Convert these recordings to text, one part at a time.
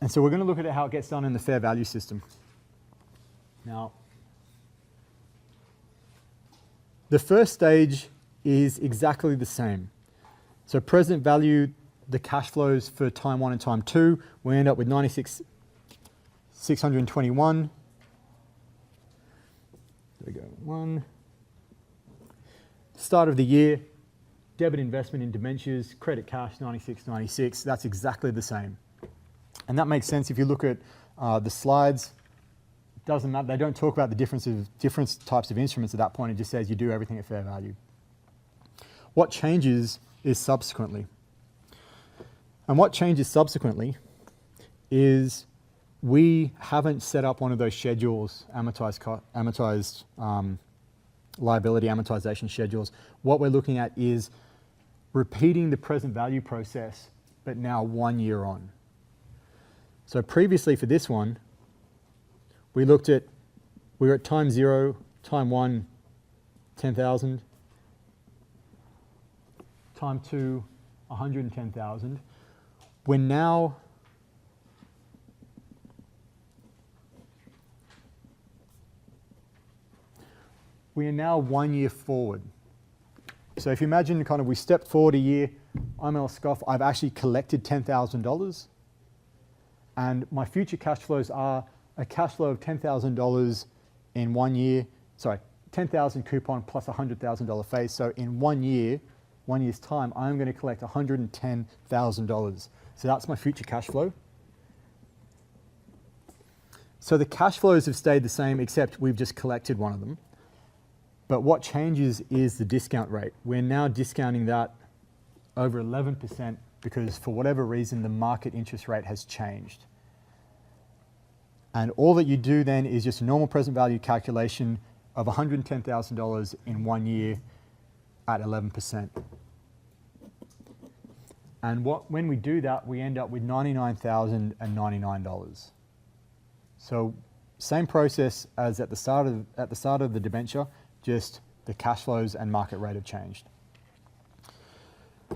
And so we're going to look at how it gets done in the fair value system. Now, the first stage is exactly the same. So present value, the cash flows for time 1 and time 2, we end up with 96,621. There we go, 1. Start of the year, debit investment in debentures, credit cash, 96.96. That's exactly the same. And that makes sense if you look at the slides. It doesn't matter, they don't talk about the different types of instruments at that point. It just says you do everything at fair value. What changes is subsequently. And what changes subsequently is we haven't set up one of those schedules, amortized liability amortization schedules. What we're looking at is repeating the present value process, but now 1 year on. So previously for this one, we were at time 0, time 1, 10,000, time 2, 110,000. We're now we are now 1 year forward. So if you imagine kind of we stepped forward a year, I'm El Scoff, I've actually collected $10,000 and my future cash flows are a cash flow of $10,000 in 1 year, sorry, 10,000 coupon plus $100,000 face. So in 1 year, 1 year's time, I'm going to collect $110,000. So that's my future cash flow. So the cash flows have stayed the same, except we've just collected one of them. But what changes is the discount rate. We're now discounting that over 11% because for whatever reason, the market interest rate has changed. And all that you do then is just a normal present value calculation of $110,000 in 1 year at 11%. And when we do that, we end up with $99,099. So same process as at the start of the debenture, just the cash flows and market rate have changed.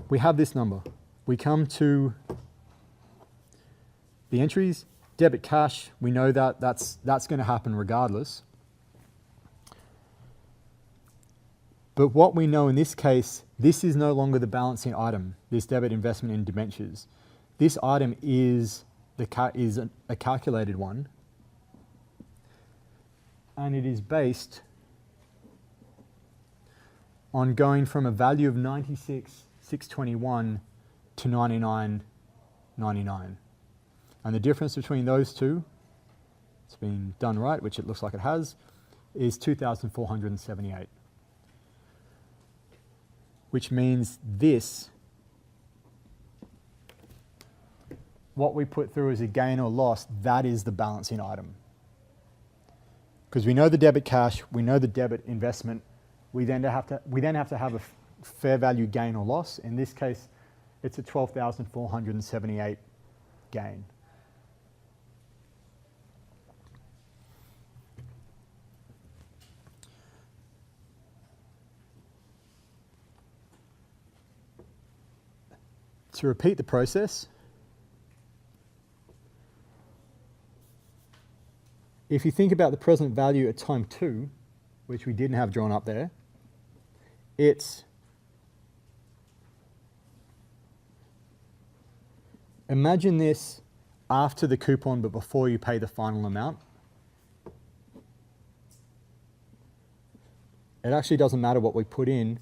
We have this number. We come to the entries, debit cash. We know that that's going to happen regardless. But what we know in this case, this is no longer the balancing item, this debit investment in debentures. This item is a calculated one, and it is based on going from a value of 96,621 to 99,99. And the difference between those two, it's been done right, which it looks like it has, is 2,478. Which means this, what we put through as a gain or loss, that is the balancing item. Because we know the debit cash, we know the debit investment, we then have to have a fair value gain or loss. In this case, it's a 12,478 gain. To repeat the process, if you think about the present value at time 2, which we didn't have drawn up there, it's imagine this after the coupon but before you pay the final amount. It actually doesn't matter what we put in.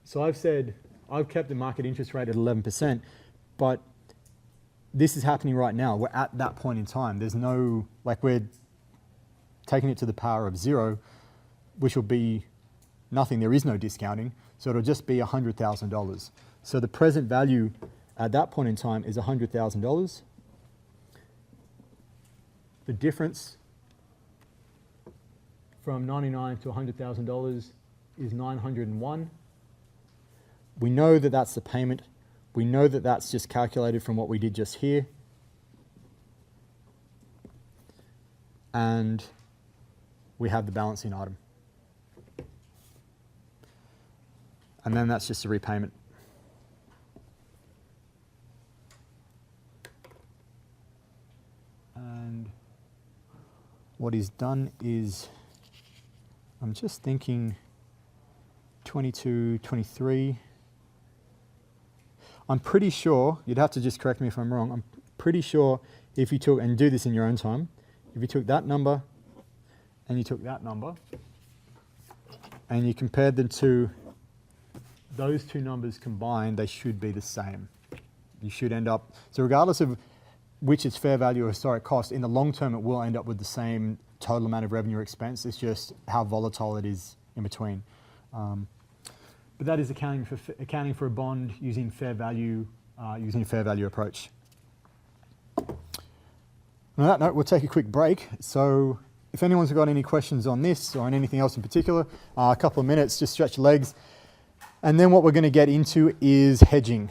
So I've kept the market interest rate at 11%, but this is happening right now. We're at that point in time. There's no, like we're taking it to the power of 0, which will be nothing. There is no discounting. So it'll just be $100,000. So the present value at that point in time is $100,000. The difference from $99,000 to $100,000 is $901. We know that that's the payment. We know that that's just calculated from what we did just here. And we have the balancing item. And then that's just a repayment. what is done is, I'm just thinking 22, 23. I'm pretty sure, you'd have to just correct me if I'm wrong, I'm pretty sure if you took, and do this in your own time, if you took that number and you took that number and you compared them to those two numbers combined, they should be the same. You should end up, so regardless of which is fair value or historic cost, in the long term it will end up with the same total amount of revenue or expense. It's just how volatile it is in between. But that is accounting for a bond using fair value, using a fair value approach. On that note, we'll take a quick break. So if anyone's got any questions on this or on anything else in particular, a couple of minutes, just stretch your legs. And then what we're going to get into is hedging.